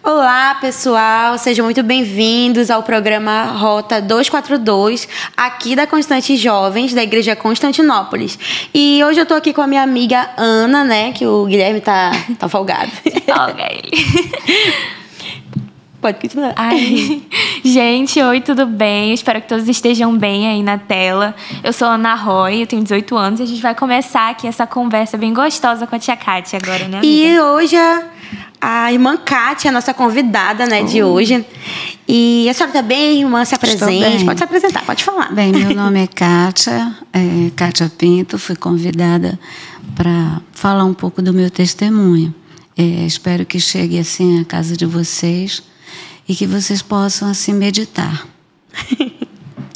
Olá, pessoal, sejam muito bem-vindos ao programa Rota 242, aqui da Constante Jovens, da Igreja Constantinópolis. E hoje eu tô aqui com a minha amiga Ana, né, que o Guilherme tá folgado. Folga ele. Pode continuar. Ai. Gente, oi, tudo bem? Eu espero que todos estejam bem aí na tela. Eu sou Ana Roy, eu tenho 18 anos e a gente vai começar aqui essa conversa bem gostosa com a tia Kátia agora, né, amiga? E hoje a irmã Kátia é a nossa convidada, né, de hoje. E a senhora tá bem, irmã? Se apresente. Bem. Pode se apresentar, pode falar. Bem, meu nome é Kátia, Kátia Pinto. Fui convidada para falar um pouco do meu testemunho. Espero que chegue assim à casa de vocês e que vocês possam assim meditar.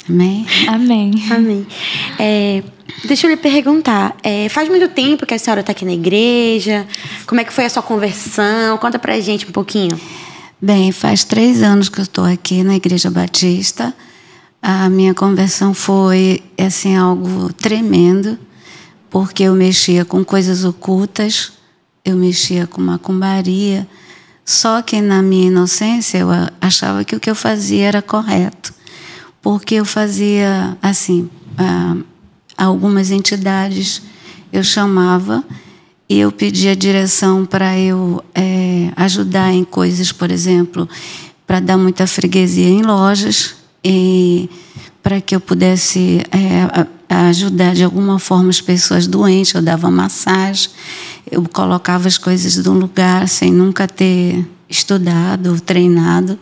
Amém? Amém. Amém. Deixa eu lhe perguntar, faz muito tempo que a senhora está aqui na igreja? Como é que foi a sua conversão? Conta pra gente um pouquinho. Bem, faz 3 anos que eu estou aqui na Igreja Batista. A minha conversão foi assim, algo tremendo, porque eu mexia com coisas ocultas, eu mexia com macumbaria, só que na minha inocência eu achava que o que eu fazia era correto, porque eu fazia assim, algumas entidades eu chamava e eu pedia direção para eu ajudar em coisas, por exemplo, para dar muita freguesia em lojas e para que eu pudesse ajudar de alguma forma as pessoas doentes. Eu dava massagem, eu colocava as coisas no lugar sem nunca ter estudado ou treinado,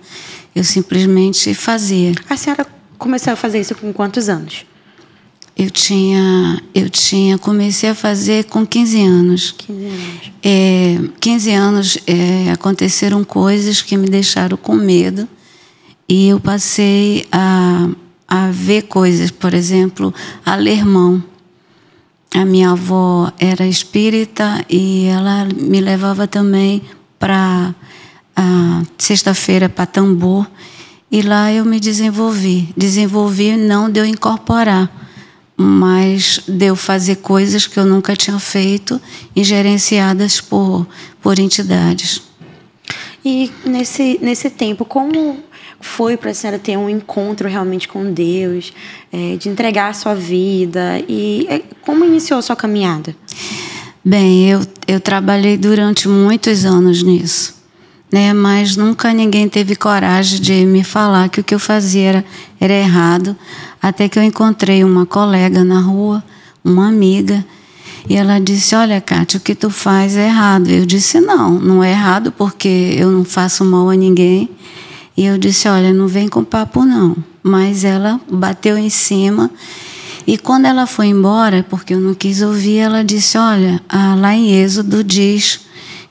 eu simplesmente fazia. A senhora começou a fazer isso com quantos anos? Comecei a fazer com 15 anos. 15 anos. 15 anos aconteceram coisas que me deixaram com medo e eu passei a ver coisas, por exemplo, a ler mão. A minha avó era espírita e ela me levava também para sexta-feira para Tambor e lá eu me desenvolvi. Não de eu incorporar, mas de eu fazer coisas que eu nunca tinha feito e gerenciadas por entidades. E nesse tempo, como foi para a senhora ter um encontro realmente com Deus, de entregar a sua vida, e como iniciou a sua caminhada? Bem, eu trabalhei durante muitos anos nisso, né? Mas nunca ninguém teve coragem de me falar que o que eu fazia era errado, até que eu encontrei uma colega na rua, uma amiga, e ela disse: olha, Kátia, o que tu faz é errado. Eu disse: não é errado, porque eu não faço mal a ninguém. E eu disse: olha, não vem com papo não. Mas ela bateu em cima, e quando ela foi embora, porque eu não quis ouvir, ela disse: olha, lá em Êxodo diz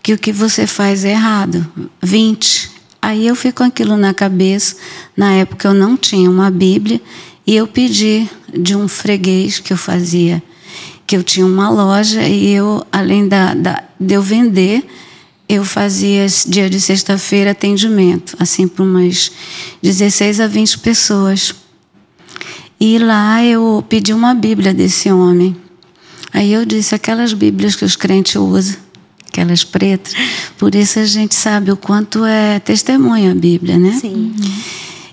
que o que você faz é errado. 20. Aí eu fiquei com aquilo na cabeça. Na época eu não tinha uma Bíblia, e eu pedi de um freguês que eu fazia, que eu tinha uma loja, e eu, além de eu vender, eu fazia dia de sexta-feira atendimento, assim, para umas 16 a 20 pessoas. E lá eu pedi uma Bíblia desse homem. Aí eu disse: aquelas Bíblias que os crentes usam, aquelas pretas, por isso a gente sabe o quanto é testemunho a Bíblia, né? Sim.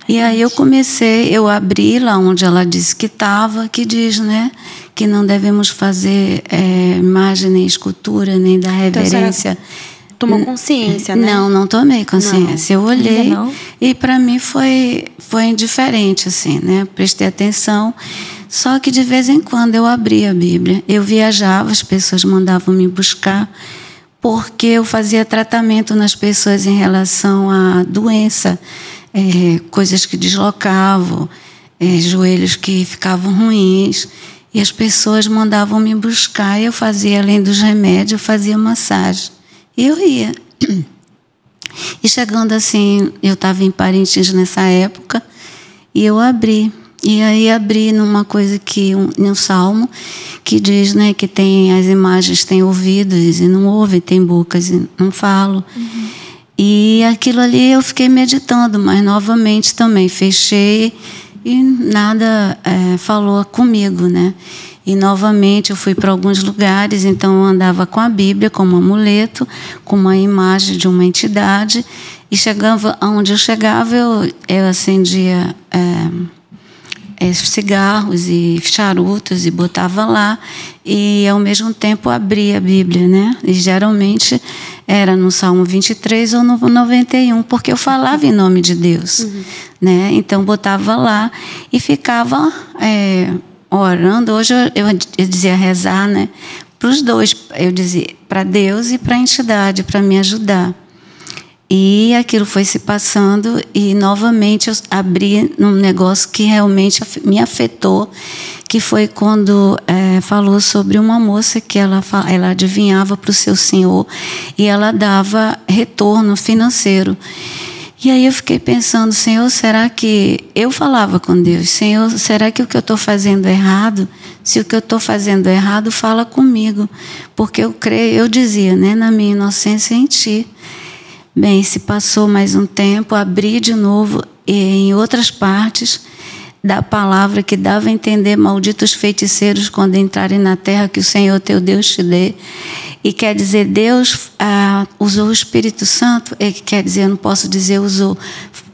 E aí eu abri lá onde ela disse que estava, que diz, né, que não devemos fazer imagem nem escultura, nem dar reverência. Então, tomou consciência, né? Não tomei consciência. Não. Eu olhei e para mim foi indiferente, assim, né? Prestei atenção. Só que de vez em quando eu abria a Bíblia. Eu viajava, as pessoas mandavam me buscar, porque eu fazia tratamento nas pessoas em relação à doença, coisas que deslocavam, joelhos que ficavam ruins, e as pessoas mandavam me buscar, e eu fazia, além dos remédios, eu fazia massagem. E eu ia. E chegando assim, eu estava em Parintins nessa época, e eu abri. E aí abri numa coisa num salmo, que diz, né, que tem as imagens têm ouvidos e não ouvem, tem bocas e não falam. Uhum. E aquilo ali eu fiquei meditando, mas novamente também fechei e nada falou comigo, né? E novamente eu fui para alguns lugares, então eu andava com a Bíblia como amuleto, com uma imagem de uma entidade, E chegava, onde eu chegava, eu acendia cigarros e charutos e botava lá, e ao mesmo tempo abria a Bíblia, né? E geralmente era no Salmo 23 ou no 91, porque eu falava em nome de Deus, né? Então botava lá e ficava orando. Hoje eu dizia rezar, né? Para os dois, eu dizia para Deus e para a entidade, para me ajudar. E aquilo foi se passando e novamente eu abri num negócio que realmente me afetou, que foi quando falou sobre uma moça que ela adivinhava para o seu senhor e ela dava retorno financeiro. E aí eu fiquei pensando, Senhor, será que... Eu falava com Deus, Senhor, será que o que eu estou fazendo é errado? Se o que eu estou fazendo é errado, fala comigo. Porque eu creio, eu dizia, né, na minha inocência em Ti. Bem, se passou mais um tempo, abri de novo e em outras partes da palavra que dava a entender: malditos feiticeiros quando entrarem na terra que o Senhor teu Deus te dê. E quer dizer, Deus usou o Espírito Santo, quer dizer, eu não posso dizer usou,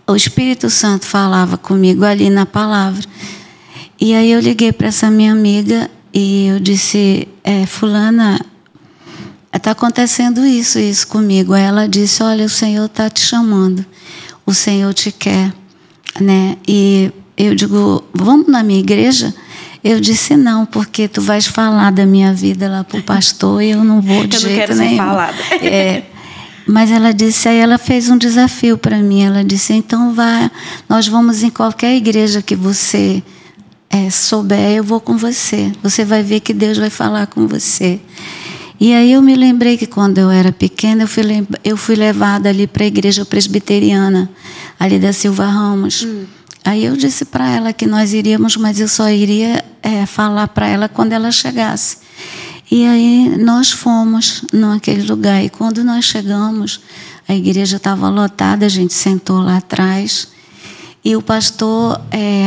o Espírito Santo falava comigo ali na palavra. E aí eu liguei para essa minha amiga e eu disse, fulana, está acontecendo isso comigo. Aí ela disse, olha, o Senhor está te chamando, o Senhor te quer, né? E eu digo, vamos na minha igreja? Eu disse, não, porque tu vais falar da minha vida lá para o pastor e eu não vou de jeito nenhum. Eu não quero ser falada. Mas ela disse, aí ela fez um desafio para mim. Ela disse, então nós vamos em qualquer igreja que você souber, eu vou com você. Você vai ver que Deus vai falar com você. E aí eu me lembrei que quando eu era pequena, eu fui levada ali para a igreja presbiteriana, ali da Silva Ramos. Aí eu disse para ela que nós iríamos, mas eu só iria falar para ela quando ela chegasse. E aí nós fomos naquele lugar. E quando nós chegamos, a igreja estava lotada, a gente sentou lá atrás. E o pastor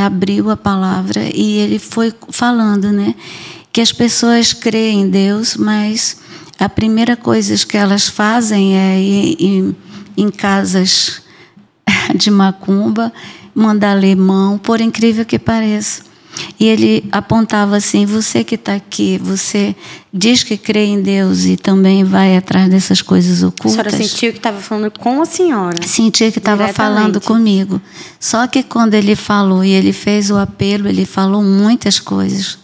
abriu a palavra e ele foi falando, né, que as pessoas creem em Deus, mas a primeira coisa que elas fazem é ir em casas de macumba, mandar ler mão, por incrível que pareça. E ele apontava assim, você que está aqui, você diz que crê em Deus e também vai atrás dessas coisas ocultas. A senhora sentiu que estava falando com a senhora? Sentia que estava falando comigo. Só que quando ele falou e ele fez o apelo, ele falou muitas coisas,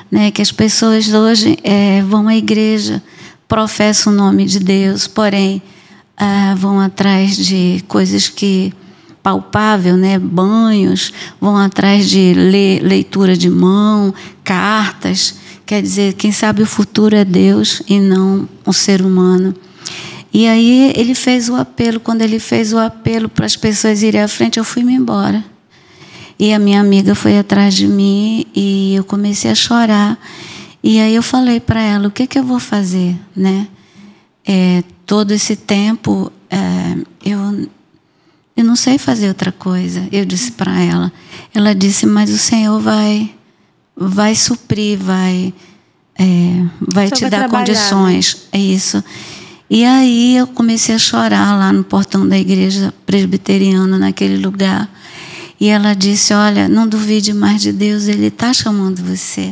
né, que as pessoas hoje vão à igreja, professam o nome de Deus, porém vão atrás de coisas que palpável, né? Banhos, vão atrás de leitura de mão, cartas. Quer dizer, quem sabe o futuro é Deus e não um ser humano. E aí ele fez o apelo. Quando ele fez o apelo para as pessoas irem à frente, eu fui-me embora. E a minha amiga foi atrás de mim e eu comecei a chorar. E aí eu falei para ela, o que eu vou fazer, né? Todo esse tempo, eu não sei fazer outra coisa. Eu disse para ela. Ela disse, mas o Senhor vai suprir, vai te dar condições. Né? É isso. E aí eu comecei a chorar lá no portão da igreja presbiteriana, naquele lugar. E ela disse, olha, não duvide mais de Deus, Ele está chamando você.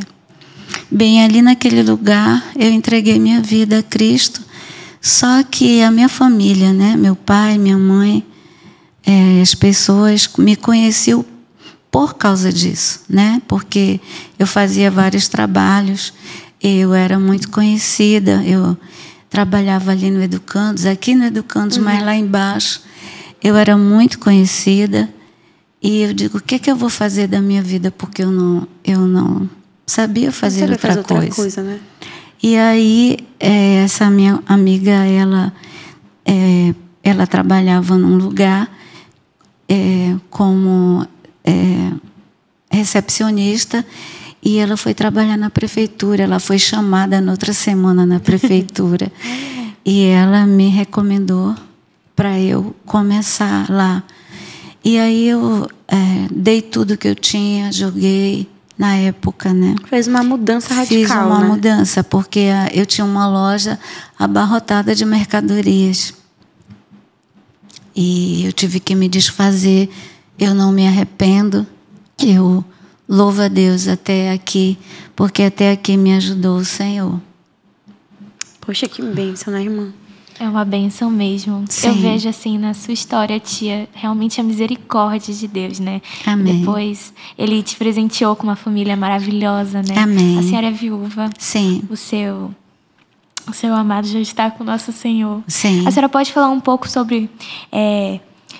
Bem, ali naquele lugar, eu entreguei minha vida a Cristo. Só que a minha família, né, meu pai, minha mãe, as pessoas me conheciam por causa disso, né? Porque eu fazia vários trabalhos, eu era muito conhecida, eu trabalhava ali no Educandos, aqui no Educandos, mas lá embaixo, eu era muito conhecida, e eu digo, o que eu vou fazer da minha vida? Porque eu não sabia fazer outra coisa, né? E aí, essa minha amiga, ela trabalhava num lugar como recepcionista e ela foi trabalhar na prefeitura. Ela foi chamada na outra semana na prefeitura e ela me recomendou para eu começar lá. E aí eu dei tudo que eu tinha, joguei na época, né? Fez uma mudança radical, Fiz uma né? mudança, porque eu tinha uma loja abarrotada de mercadorias. e eu tive que me desfazer. Eu não me arrependo. Eu louvo a Deus até aqui, porque até aqui me ajudou o Senhor. Poxa, que bênção, né, irmã? É uma bênção mesmo. Sim. Eu vejo assim na sua história, tia, realmente a misericórdia de Deus, né? Amém. Depois ele te presenteou com uma família maravilhosa, né? Amém. A senhora é viúva. Sim. O seu amado já está com o nosso Senhor. Sim. A senhora pode falar um pouco sobre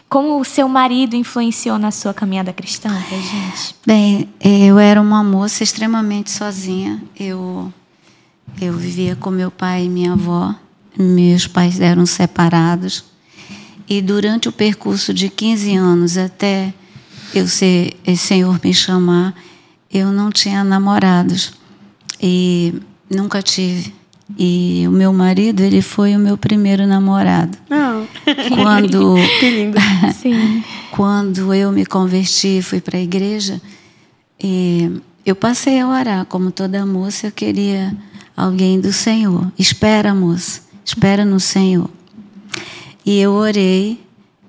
como o seu marido influenciou na sua caminhada cristã pra gente? Bem, eu era uma moça extremamente sozinha. Eu vivia com meu pai e minha avó. Meus pais eram separados. E durante o percurso de 15 anos, até o Senhor me chamar, eu não tinha namorados. E nunca tive. E o meu marido, ele foi o meu primeiro namorado. Não. Quando, Que lindo. Sim. quando eu me converti, fui para a igreja, eu passei a orar. Como toda moça, eu queria alguém do Senhor. Espera, moça. Espera no Senhor. E eu orei,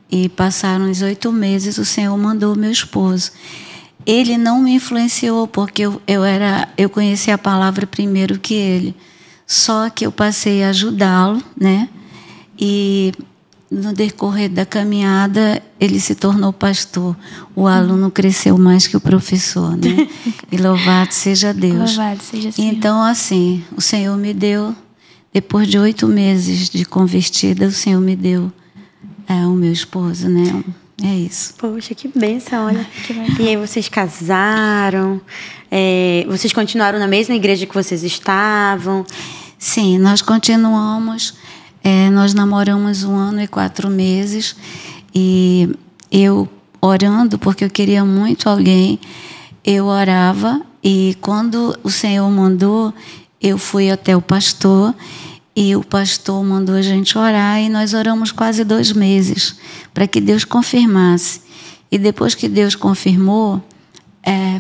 e passaram uns 8 meses, o Senhor mandou meu esposo. Ele não me influenciou, porque eu conheci a palavra primeiro que ele. Só que eu passei a ajudá-lo, né? E no decorrer da caminhada, ele se tornou pastor. O aluno cresceu mais que o professor, né? E louvado seja Deus. Louvado seja o Senhor. Então, assim, o Senhor me deu, depois de 8 meses de convertida, o Senhor me deu o meu esposo, né? É isso. Poxa, que bênção, olha. Que legal. E aí vocês casaram, vocês continuaram na mesma igreja que vocês estavam? Sim, nós continuamos. Nós namoramos 1 ano e 4 meses. E eu orando, porque eu queria muito alguém, eu orava. E quando o Senhor mandou, eu fui até o pastor. E o pastor mandou a gente orar. E nós oramos quase 2 meses para que Deus confirmasse. E depois que Deus confirmou,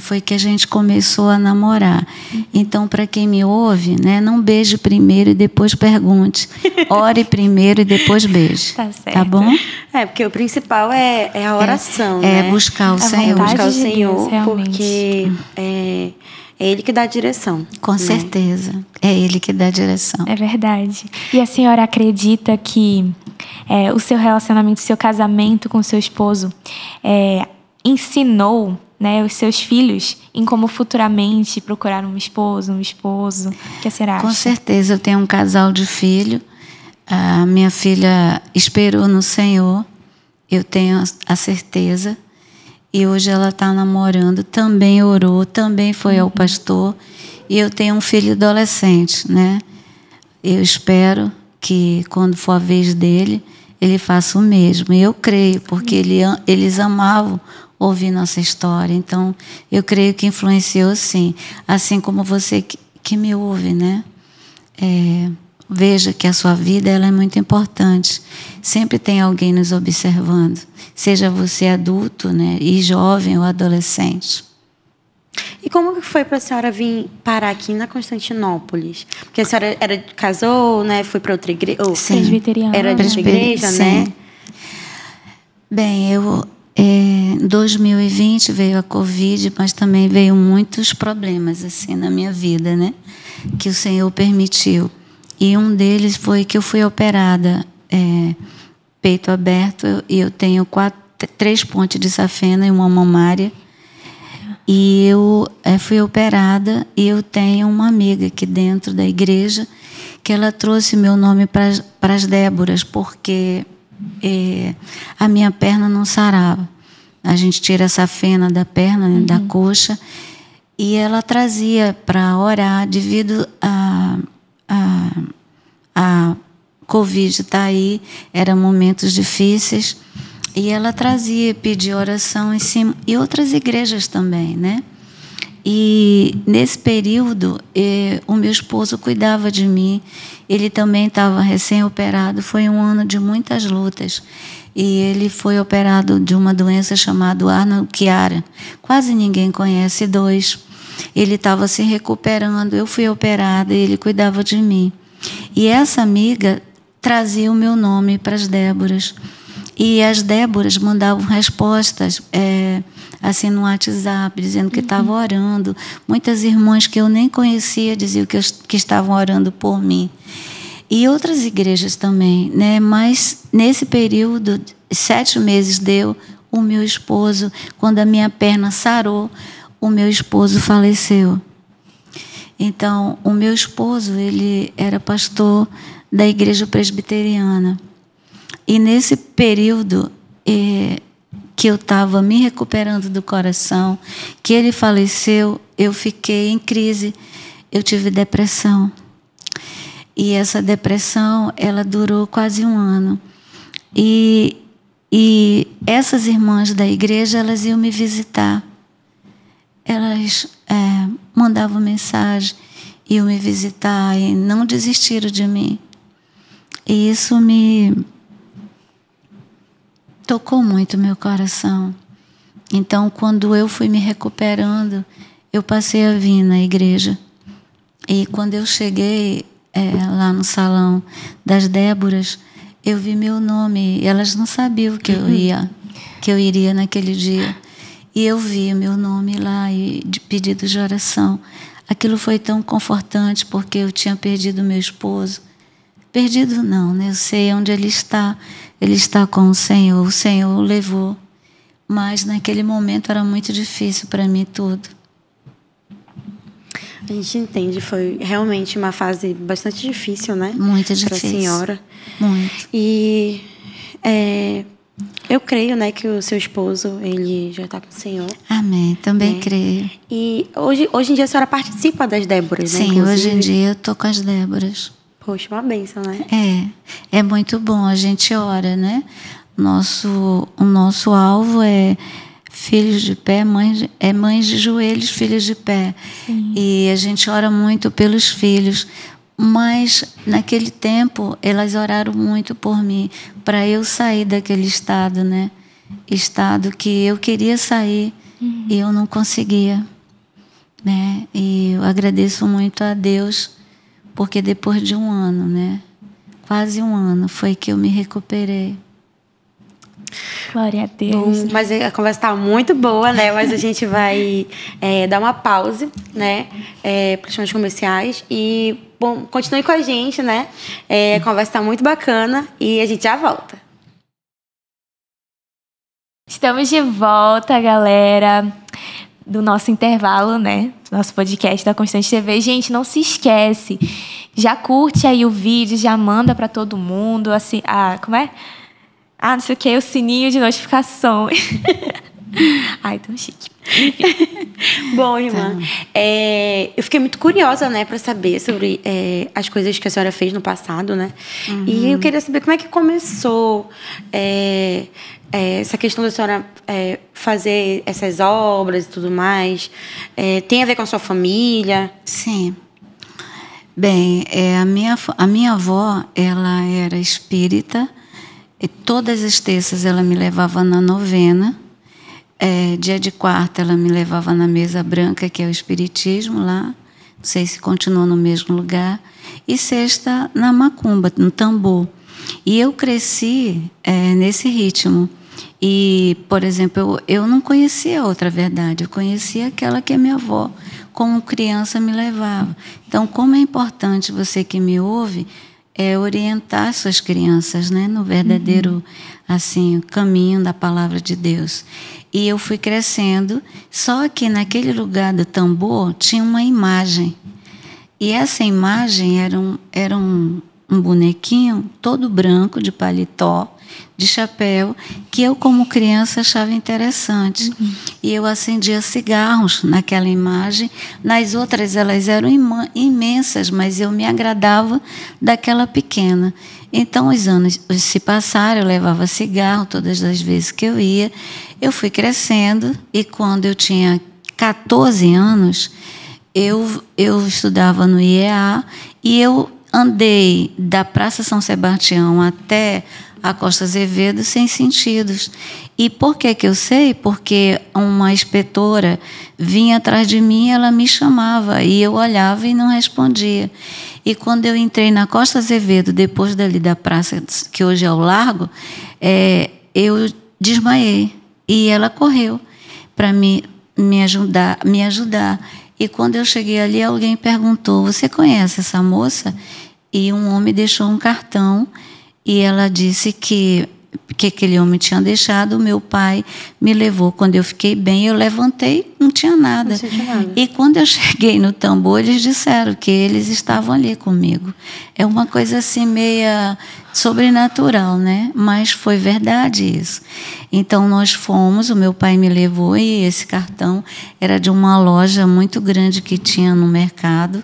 foi que a gente começou a namorar. Então, para quem me ouve, né, não beije primeiro e depois pergunte. Ore primeiro e depois beije. Tá certo. Tá bom? Porque o principal é a oração, né? É buscar o Senhor. vontade Buscar o de Senhor, Deus, realmente. porque é Ele que dá a direção. Com certeza. É Ele que dá a direção. É verdade. E a senhora acredita que o seu relacionamento, o seu casamento com o seu esposo ensinou, né, os seus filhos em como futuramente procurar um esposo? O que a senhora acha? Com certeza. Eu tenho um casal de filho. A minha filha esperou no Senhor. Eu tenho a certeza. E hoje ela está namorando. Também orou. Também foi ao pastor. E eu tenho um filho adolescente, né? Eu espero que quando for a vez dele, ele faça o mesmo. E eu creio, porque eles amavam ouvir nossa história. Então, eu creio que influenciou, sim. Assim como você que me ouve, né? Veja que a sua vida ela é muito importante. Sempre tem alguém nos observando. Seja você adulto, né? E jovem ou adolescente. E como que foi para a senhora vir parar aqui na Constantinópolis? Porque a senhora casou, né? Foi para outra igreja. Sim. Presbiteriana. Era de outra igreja, Sim. né? Bem, em 2020 veio a Covid, mas também veio muitos problemas assim na minha vida, né? Que o Senhor permitiu. E um deles foi que eu fui operada, peito aberto, e eu tenho 3 pontes de safena e uma mamária. E eu fui operada e eu tenho uma amiga aqui dentro da igreja que ela trouxe meu nome para as Déboras, porque a minha perna não sarava. A gente tira essa fena da perna, né, da coxa, e ela trazia para orar devido a Covid está aí, eram momentos difíceis, e ela trazia, pedia oração em cima, e outras igrejas também, né? E nesse período, o meu esposo cuidava de mim, ele também estava recém-operado, foi um ano de muitas lutas, e ele foi operado de uma doença chamada Arnold-Chiari, quase ninguém conhece, 2. Ele estava se recuperando, eu fui operada e ele cuidava de mim. E essa amiga trazia o meu nome para as Déboras. E as Déboras mandavam respostas assim no WhatsApp, dizendo que estavam orando. Muitas irmãs que eu nem conhecia diziam que estavam orando por mim. E outras igrejas também, né? Mas nesse período, 7 meses deu, o meu esposo, quando a minha perna sarou, o meu esposo faleceu. Então, o meu esposo, ele era pastor da igreja presbiteriana. E nesse período que eu estava me recuperando do coração, que ele faleceu, eu fiquei em crise, eu tive depressão. E essa depressão, ela durou quase 1 ano. E essas irmãs da igreja, elas iam me visitar. Elas mandavam mensagem, iam me visitar e não desistiram de mim. E isso me tocou muito meu coração. Então, quando eu fui me recuperando, eu passei a vir na igreja. E quando eu cheguei lá no salão das Déboras, eu vi meu nome. E elas não sabiam que eu iria naquele dia. E eu vi meu nome lá e de pedido de oração. Aquilo foi tão confortante, porque eu tinha perdido meu esposo. Perdido não, né? Eu sei onde ele está. Ele está com o Senhor o levou. Mas naquele momento era muito difícil para mim tudo. A gente entende, foi realmente uma fase bastante difícil, né? Muito difícil. Para a senhora. Muito. E eu creio, né, que o seu esposo, ele já está com o Senhor. Amém, também creio. E hoje em dia a senhora participa das Déboras, né? Sim, inclusive? Hoje em dia eu estou com as Déboras. Poxa, uma bênção, né? É muito bom, a gente ora, né? O nosso alvo é filhos de pé, mães de joelhos, filhos de pé. Sim. E a gente ora muito pelos filhos, mas naquele tempo elas oraram muito por mim, para eu sair daquele estado, né? Estado que eu queria sair e eu não conseguia, né? E eu agradeço muito a Deus, porque depois de 1 ano, né? Quase 1 ano, foi que eu me recuperei. Glória a Deus. Bom, mas a conversa está muito boa, né? Mas a gente vai dar uma pausa, né? Para os comerciais. E, bom, continue com a gente, né? A conversa está muito bacana e a gente já volta. Estamos de volta, galera, do nosso intervalo, né? Nosso podcast da Constante TV. Gente, não se esquece. Já curte aí o vídeo, já manda para todo mundo. Assim, como é? Não sei o que, o sininho de notificação. Ai, tão chique. Bom, irmã, eu fiquei muito curiosa, né, para saber sobre as coisas que a senhora fez no passado, né? Uhum. E eu queria saber como é que começou essa questão da senhora fazer essas obras e tudo mais. Tem a ver com a sua família? Sim. Bem, a minha avó, ela era espírita. E todas as terças ela me levava na novena. Dia de quarta ela me levava na mesa branca, que é o espiritismo lá. Não sei se continua no mesmo lugar. E sexta na macumba, no tambor. E eu cresci nesse ritmo. E, por exemplo, eu não conhecia outra verdade. Eu conhecia aquela que a minha avó, como criança, me levava. Então, como é importante você que me ouve orientar suas crianças, né, no verdadeiro assim, caminho da palavra de Deus. E eu fui crescendo, só que naquele lugar do tambor tinha uma imagem. E essa imagem era um bonequinho todo branco, de paletó, de chapéu, que eu, como criança, achava interessante. E eu acendia cigarros naquela imagem. Nas outras, elas eram imensas, mas eu me agradava daquela pequena. Então, os anos se passaram, eu levava cigarro todas as vezes que eu ia. Eu fui crescendo, e quando eu tinha 14 anos, eu estudava no IEA, e eu andei da Praça São Sebastião até a Costa Azevedo sem sentidos. E por que eu sei? Porque uma inspetora vinha atrás de mim, ela me chamava, e eu olhava e não respondia. E quando eu entrei na Costa Azevedo, depois dali da praça, que hoje é o Largo, eu desmaiei e ela correu para me ajudar. E quando eu cheguei ali, alguém perguntou: você conhece essa moça? E um homem deixou um cartão e ela disse que aquele homem tinha deixado. O meu pai me levou. Quando eu fiquei bem, eu levantei, não tinha nada. Não sentiu nada. E quando eu cheguei no tambor, eles disseram que eles estavam ali comigo. É uma coisa assim meia sobrenatural, né? Mas foi verdade isso. Então nós fomos, o meu pai me levou e esse cartão era de uma loja muito grande que tinha no mercado.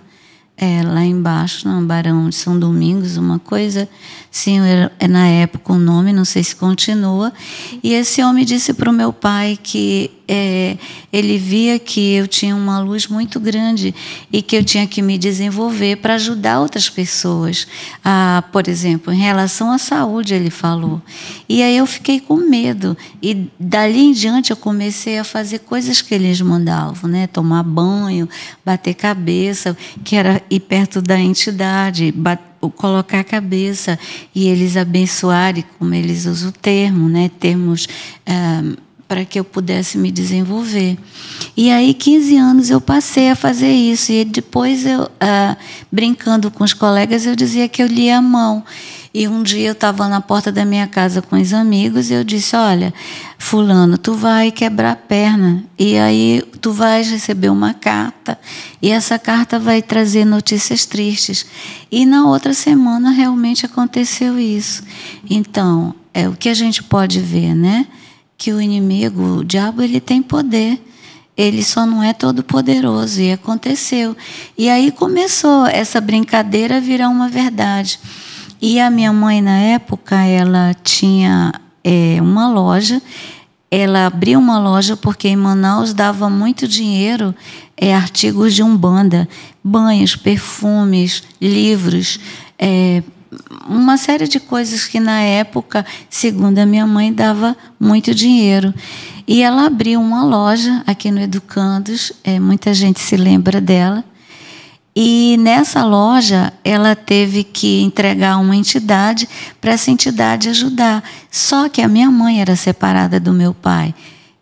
Lá embaixo, no Barão de São Domingos, uma coisa assim, na época o nome, não sei se continua. E esse homem disse para o meu pai que ele via que eu tinha uma luz muito grande e que eu tinha que me desenvolver para ajudar outras pessoas. Por exemplo, em relação à saúde, ele falou. E aí eu fiquei com medo. E dali em diante eu comecei a fazer coisas que eles mandavam, né? Tomar banho, bater cabeça, que era ir perto da entidade, colocar a cabeça e eles abençoarem, como eles usam o termo, né? Termos para que eu pudesse me desenvolver. E aí, 15 anos, eu passei a fazer isso. E depois, eu brincando com os colegas, eu dizia que eu lia a mão. E um dia eu estava na porta da minha casa com os amigos e eu disse: olha, fulano, tu vai quebrar a perna e aí tu vais receber uma carta e essa carta vai trazer notícias tristes. E na outra semana realmente aconteceu isso. Então, é o que a gente pode ver, né? Que o inimigo, o diabo, ele tem poder. Ele só não é todo poderoso. E aconteceu. E aí começou essa brincadeira a virar uma verdade. E a minha mãe, na época, ela tinha uma loja. Ela abriu uma loja porque em Manaus dava muito dinheiro, artigos de Umbanda, banhos, perfumes, livros, uma série de coisas que, na época, segundo a minha mãe, dava muito dinheiro. E ela abriu uma loja aqui no Educandos, muita gente se lembra dela. E nessa loja, ela teve que entregar uma entidade para essa entidade ajudar. Só que a minha mãe era separada do meu pai,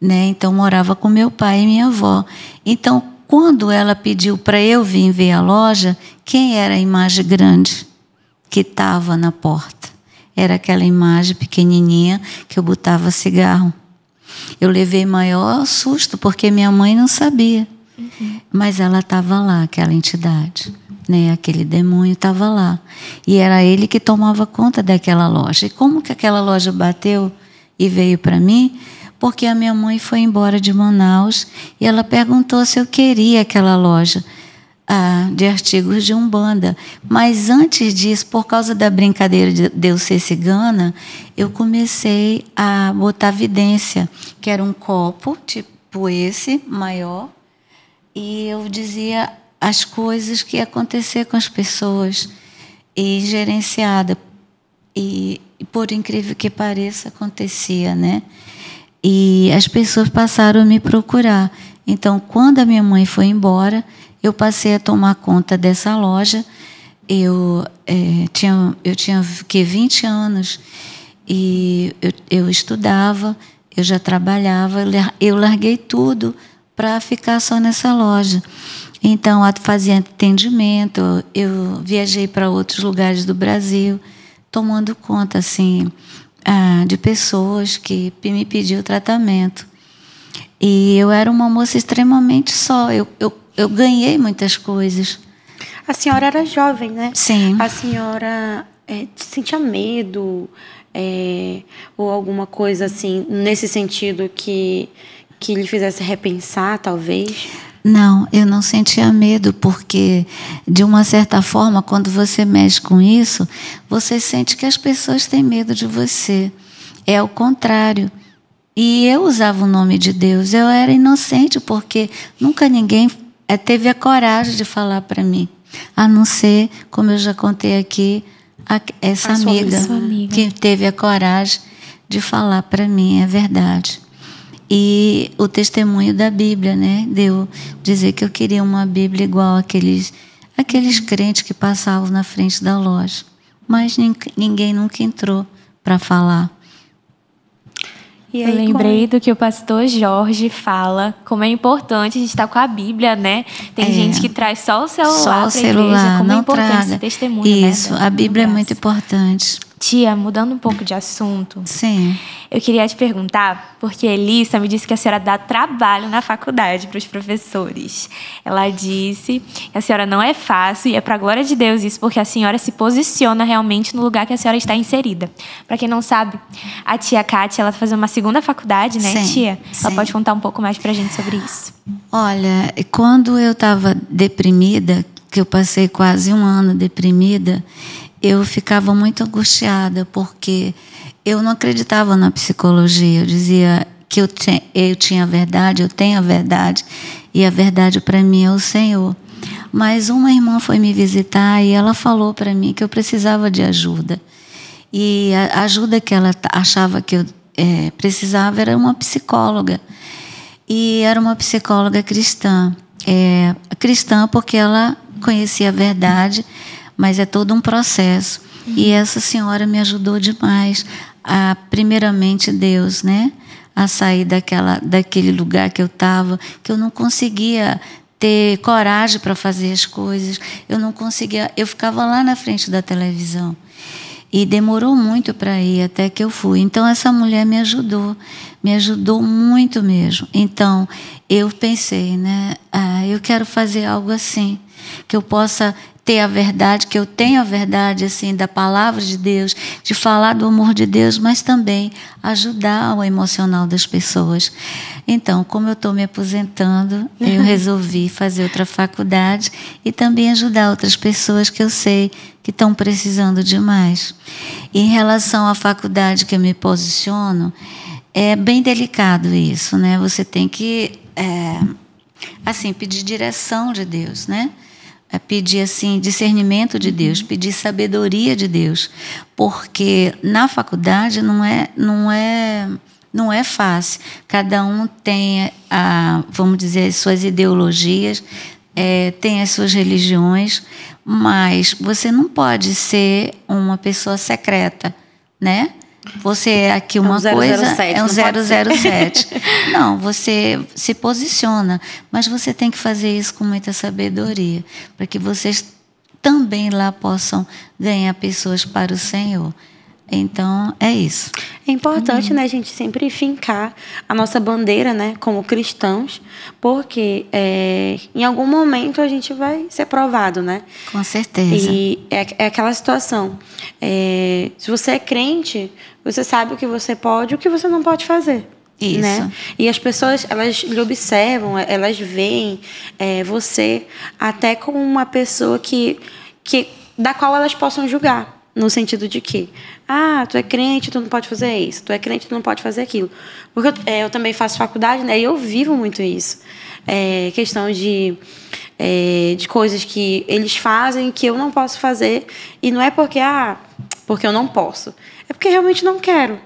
né? Então, morava com meu pai e minha avó. Então, quando ela pediu para eu vir ver a loja, quem era a imagem grande que estava na porta? Era aquela imagem pequenininha que eu botava cigarro. Eu levei maior susto, porque minha mãe não sabia. Mas ela estava lá, aquela entidade, né? Aquele demônio estava lá. E era ele que tomava conta daquela loja. E como que aquela loja bateu e veio para mim? Porque a minha mãe foi embora de Manaus e ela perguntou se eu queria aquela loja de artigos de Umbanda. Mas antes disso, por causa da brincadeira de eu ser cigana, eu comecei a botar vidência, que era um copo, tipo esse, maior, e eu dizia as coisas que ia acontecer com as pessoas, e gerenciada. E por incrível que pareça, acontecia, né? E as pessoas passaram a me procurar. Então, quando a minha mãe foi embora, eu passei a tomar conta dessa loja. Eu tinha 20 anos e eu estudava, eu já trabalhava, eu larguei tudo para ficar só nessa loja. Então, fazia atendimento, eu viajei para outros lugares do Brasil, tomando conta assim, de pessoas que me pediam tratamento. E eu era uma moça extremamente só, eu ganhei muitas coisas. A senhora era jovem, né? Sim. A senhora sentia medo ou alguma coisa assim, nesse sentido que lhe fizesse repensar, talvez? Não, eu não sentia medo, porque, de uma certa forma, quando você mexe com isso, você sente que as pessoas têm medo de você. É o contrário. E eu usava o nome de Deus. Eu era inocente, porque nunca ninguém teve a coragem de falar para mim. A não ser, como eu já contei aqui, essa amiga que teve a coragem de falar para mim, é verdade. E o testemunho da Bíblia, né? De eu dizer que eu queria uma Bíblia igual aqueles crentes que passavam na frente da loja. Mas ninguém nunca entrou para falar. E Eu aí, lembrei do que o pastor Jorge fala, como é importante a gente estar com a Bíblia, né? Tem gente que traz só o celular para a igreja, como é importante esse testemunho, Isso, né? a Bíblia é muito importante. Tia, mudando um pouco de assunto. Sim. Eu queria te perguntar, porque Elissa me disse que a senhora dá trabalho na faculdade para os professores. Ela disse que a senhora não é fácil e é para a glória de Deus isso, porque a senhora se posiciona realmente no lugar que a senhora está inserida. Para quem não sabe, a tia Kátia, ela está fazendo uma segunda faculdade, né, sim, tia? Sim. Ela pode contar um pouco mais para a gente sobre isso. Olha, quando eu estava deprimida, que eu passei quase 1 ano deprimida, eu ficava muito angustiada, porque eu não acreditava na psicologia. Eu dizia que eu tinha a verdade, eu tenho a verdade, e a verdade para mim é o Senhor. Mas uma irmã foi me visitar e ela falou para mim que eu precisava de ajuda. E a ajuda que ela achava que eu precisava era uma psicóloga. E era uma psicóloga cristã. Cristã porque ela conhecia a verdade, mas é todo um processo. E essa senhora me ajudou demais, primeiramente Deus, né? A sair daquele lugar que eu estava, que eu não conseguia ter coragem para fazer as coisas. Eu não conseguia, eu ficava lá na frente da televisão. E demorou muito para ir até que eu fui. Então, essa mulher me ajudou muito mesmo. Então, eu pensei, né? Eu quero fazer algo assim, que eu possa ter a verdade, que eu tenha a verdade assim da palavra de Deus, de falar do amor de Deus, mas também ajudar o emocional das pessoas. Então, como eu estou me aposentando, eu resolvi fazer outra faculdade e também ajudar outras pessoas que eu sei que estão precisando demais. Em relação à faculdade que eu me posiciono, é bem delicado isso, né? Você tem que assim pedir direção de Deus, né? Pedir assim discernimento de Deus, pedir sabedoria de Deus, porque na faculdade não é fácil. Cada um tem vamos dizer, as suas ideologias, tem as suas religiões, mas você não pode ser uma pessoa secreta, né? Você é aqui uma coisa, é um 007. Não, você se posiciona, mas você tem que fazer isso com muita sabedoria, para que vocês também lá possam ganhar pessoas para o Senhor. Então, é isso. É importante, né, a gente sempre fincar a nossa bandeira, né, como cristãos, porque em algum momento a gente vai ser provado, né? Com certeza. E é aquela situação. Se você é crente, você sabe o que você pode e o que você não pode fazer. Isso. Né? E as pessoas, elas lhe observam, elas veem você até como uma pessoa da qual elas possam julgar. No sentido de que, tu é crente, tu não pode fazer isso. Tu é crente, tu não pode fazer aquilo. Porque eu também faço faculdade, né? E eu vivo muito isso. Questão de coisas que eles fazem que eu não posso fazer. E não é porque eu não posso. É porque eu realmente não quero.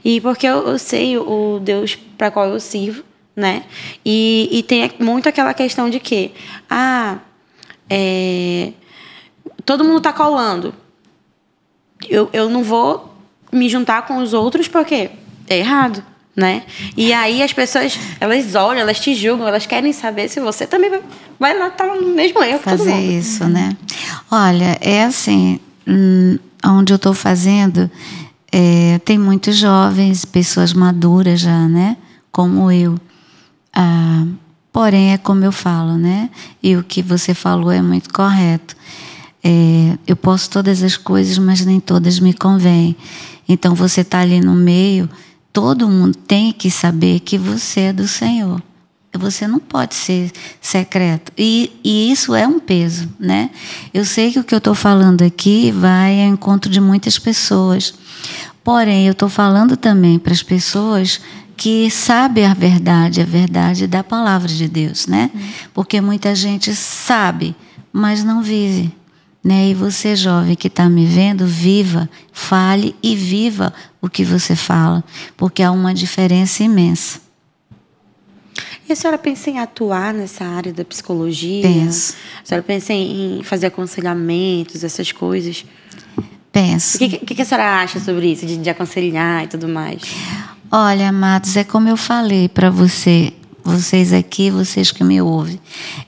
E porque eu sei o Deus para qual eu sirvo, né? E tem muito aquela questão de que, todo mundo está colando. Eu não vou me juntar com os outros porque é errado, né? E aí as pessoas, elas olham, elas te julgam, elas querem saber se você também vai lá estar no mesmo erro que todo mundo. Fazer isso, né? Olha, é assim, onde eu estou fazendo, tem muitos jovens, pessoas maduras já, né? Como eu. Porém, é como eu falo, né? E o que você falou é muito correto. Eu posso todas as coisas, mas nem todas me convêm. Então, você está ali no meio, todo mundo tem que saber que você é do Senhor. Você não pode ser secreto. E isso é um peso, né? Eu sei que o que eu estou falando aqui vai ao encontro de muitas pessoas. Porém, eu estou falando também para as pessoas que sabem a verdade da palavra de Deus, né? Porque muita gente sabe, mas não vive. Né? E você, jovem que está me vendo, viva, fale e viva o que você fala, porque há uma diferença imensa. E a senhora pensa em atuar nessa área da psicologia? Penso. A senhora pensa em fazer aconselhamentos, essas coisas? Penso. O que a senhora acha sobre isso, de aconselhar e tudo mais? Olha, amados, é como eu falei para vocês aqui, vocês que me ouvem.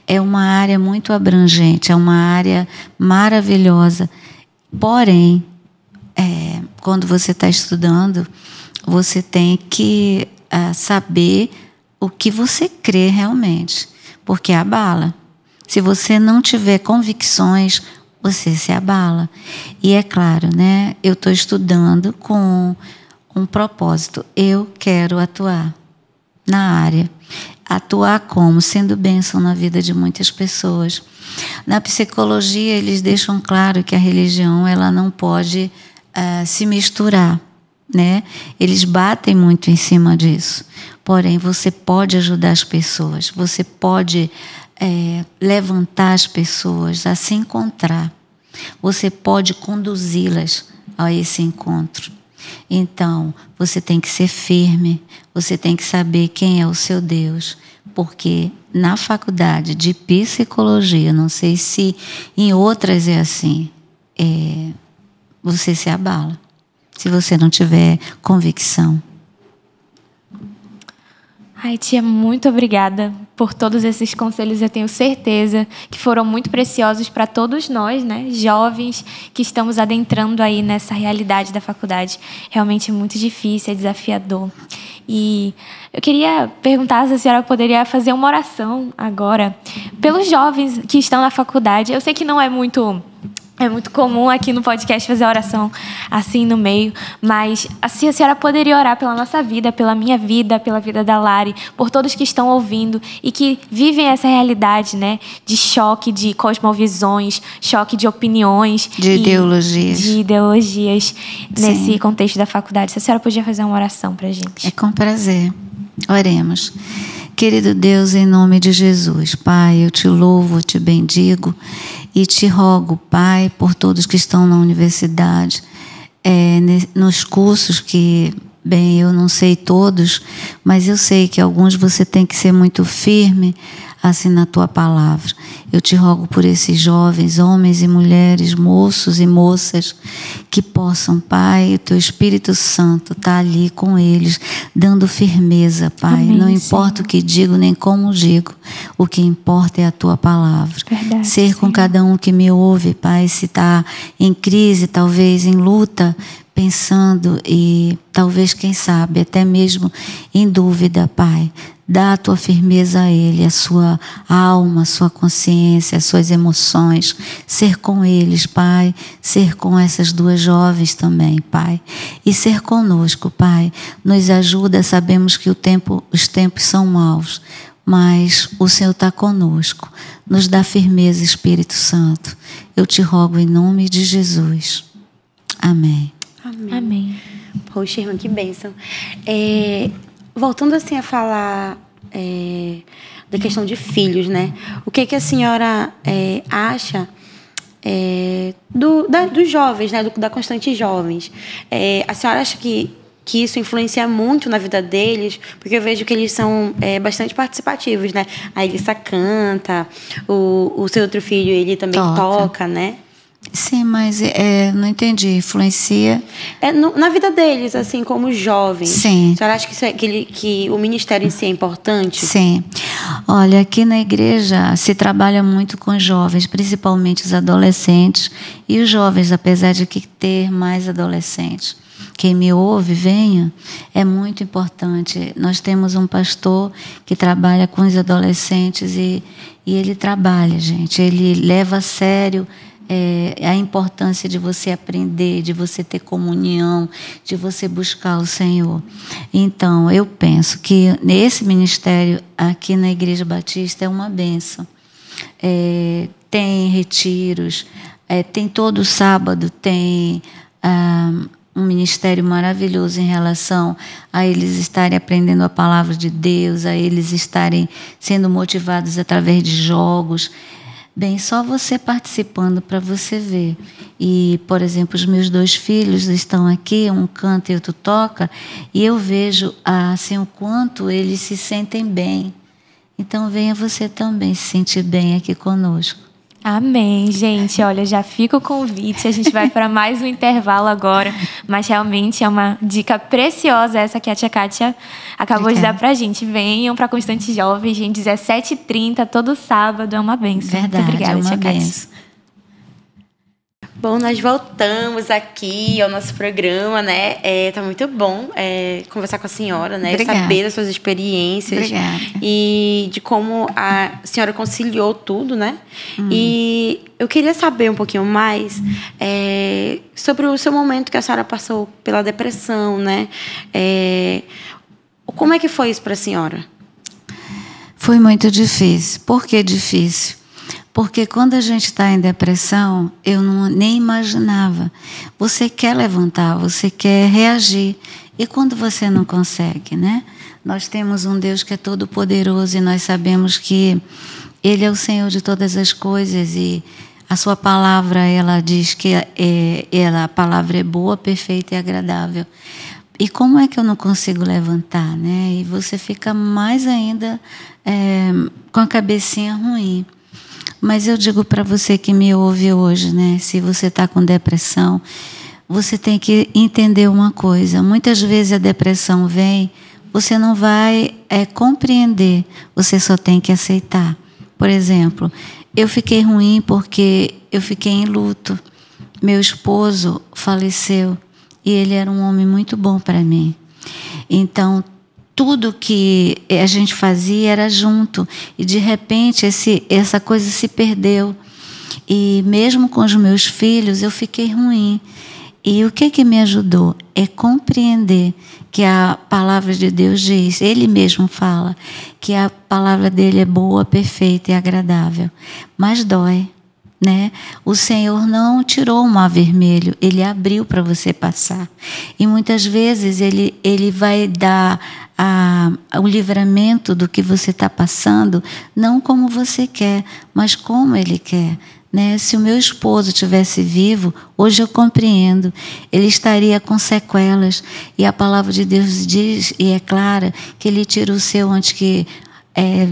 É uma área muito abrangente, é uma área maravilhosa. Porém, quando você está estudando, você tem que saber o que você crê realmente, porque abala. Se você não tiver convicções, você se abala. E é claro, né? Eu estou estudando com um propósito. Eu quero atuar na área. Atuar como? Sendo bênção na vida de muitas pessoas. Na psicologia, eles deixam claro que a religião ela não pode se misturar, né? Eles batem muito em cima disso. Porém, você pode ajudar as pessoas. Você pode levantar as pessoas a se encontrar. Você pode conduzi-las a esse encontro. Então, você tem que ser firme, você tem que saber quem é o seu Deus, porque na faculdade de psicologia, não sei se em outras é assim, você se abala, se você não tiver convicção. Ai, tia, muito obrigada por todos esses conselhos. Eu tenho certeza que foram muito preciosos para todos nós, né, jovens que estamos adentrando aí nessa realidade da faculdade. Realmente é muito difícil, é desafiador. E eu queria perguntar se a senhora poderia fazer uma oração agora pelos jovens que estão na faculdade. Eu sei que não é muito comum aqui no podcast fazer oração assim no meio, mas assim a senhora poderia orar pela nossa vida, pela minha vida, pela vida da Lari, por todos que estão ouvindo e que vivem essa realidade, né, de choque de cosmovisões, choque de opiniões, de ideologias nesse Sim. contexto da faculdade. Se a senhora podia fazer uma oração para a gente. É com prazer. Oremos. Querido Deus, em nome de Jesus, Pai, eu te louvo, te bendigo e te rogo, Pai, por todos que estão na universidade, nos cursos que, bem, eu não sei todos, mas eu sei que alguns você tem que ser muito firme, assim, na tua palavra. Eu te rogo por esses jovens, homens e mulheres, moços e moças, que possam, Pai, o teu Espírito Santo está ali com eles, dando firmeza, Pai. Amém, não importa Senhor. O que digo, nem como digo, o que importa é a tua palavra. Verdade, Ser com cada um que me ouve, Pai, se está em crise, talvez em luta, pensando e talvez, quem sabe, até mesmo em dúvida, Pai. Dá a tua firmeza a ele, a sua alma, a sua consciência, as suas emoções. Ser com eles, Pai. Ser com essas duas jovens também, Pai. E ser conosco, Pai. Nos ajuda, sabemos que os tempos são maus, mas o Senhor está conosco. Nos dá firmeza, Espírito Santo. Eu te rogo em nome de Jesus. Amém. Amém. Amém. Poxa, irmã, que bênção. Voltando assim a falar da questão de filhos, né? O que a senhora acha dos jovens, né? Da Constante Jovens? A senhora acha que isso influencia muito na vida deles? Porque eu vejo que eles são bastante participativos, né? A Elissa canta, o seu outro filho, ele também toca, né? Sim, mas não entendi. Influencia? Na vida deles, assim, como jovens. Sim. A senhora acha que o ministério em si é importante? Sim. Olha, aqui na igreja se trabalha muito com jovens, principalmente os adolescentes e os jovens, apesar de que ter mais adolescentes. Quem me ouve, venha. É muito importante. Nós temos um pastor que trabalha com os adolescentes e ele trabalha, gente. Ele leva a sério a importância de você aprender, de você ter comunhão, de você buscar o Senhor. Então, eu penso que nesse ministério aqui na Igreja Batista é uma bênção. Tem retiros, tem todo sábado, tem um ministério maravilhoso em relação a eles estarem aprendendo a palavra de Deus, a eles estarem sendo motivados através de jogos. Bem, só você participando para você ver. E, por exemplo, os meus 2 filhos estão aqui, um canta e outro toca, e eu vejo assim, o quanto eles se sentem bem. Então, venha você também se sentir bem aqui conosco. Amém, gente. Olha, já fica o convite. A gente vai para mais um intervalo agora. Mas realmente é uma dica preciosa essa que a tia Kátia acabou de dar pra gente. Venham para Constante Jovem, gente. 17h30, todo sábado. É uma bênção. Verdade, muito obrigada, é uma tia Kátia. benção. Bom, nós voltamos aqui ao nosso programa, né? Tá muito bom conversar com a senhora, né? Obrigada. Saber das suas experiências. Obrigada. E de como a senhora conciliou tudo, né? E eu queria saber um pouquinho mais sobre o seu momento que a senhora passou pela depressão, né? Como é que foi isso para a senhora? Foi muito difícil. Por que difícil? Porque quando a gente está em depressão, eu nem imaginava. Você quer levantar, você quer reagir. E quando você não consegue, né? Nós temos um Deus que é todo poderoso e nós sabemos que Ele é o Senhor de todas as coisas e a sua palavra, ela diz que a palavra é boa, perfeita e agradável. E como é que eu não consigo levantar, né? E você fica mais ainda com a cabecinha ruim. Mas eu digo para você que me ouve hoje, né? Se você está com depressão, você tem que entender uma coisa. Muitas vezes a depressão vem, você não vai compreender, você só tem que aceitar. Por exemplo, eu fiquei ruim porque eu fiquei em luto. Meu esposo faleceu e ele era um homem muito bom para mim. Então, tudo que a gente fazia era junto. E, de repente, essa coisa se perdeu. E, mesmo com os meus filhos, eu fiquei ruim. E o que me ajudou? É compreender que a palavra de Deus diz, Ele mesmo fala, que a palavra dele é boa, perfeita e agradável. Mas dói, né? O Senhor não tirou o mar vermelho, Ele abriu para você passar. E, muitas vezes, Ele vai dar o livramento do que você está passando, não como você quer, mas como Ele quer, né? Se o meu esposo tivesse vivo, hoje eu compreendo, ele estaria com sequelas, e a palavra de Deus diz, e é clara, que Ele tira o seu antes que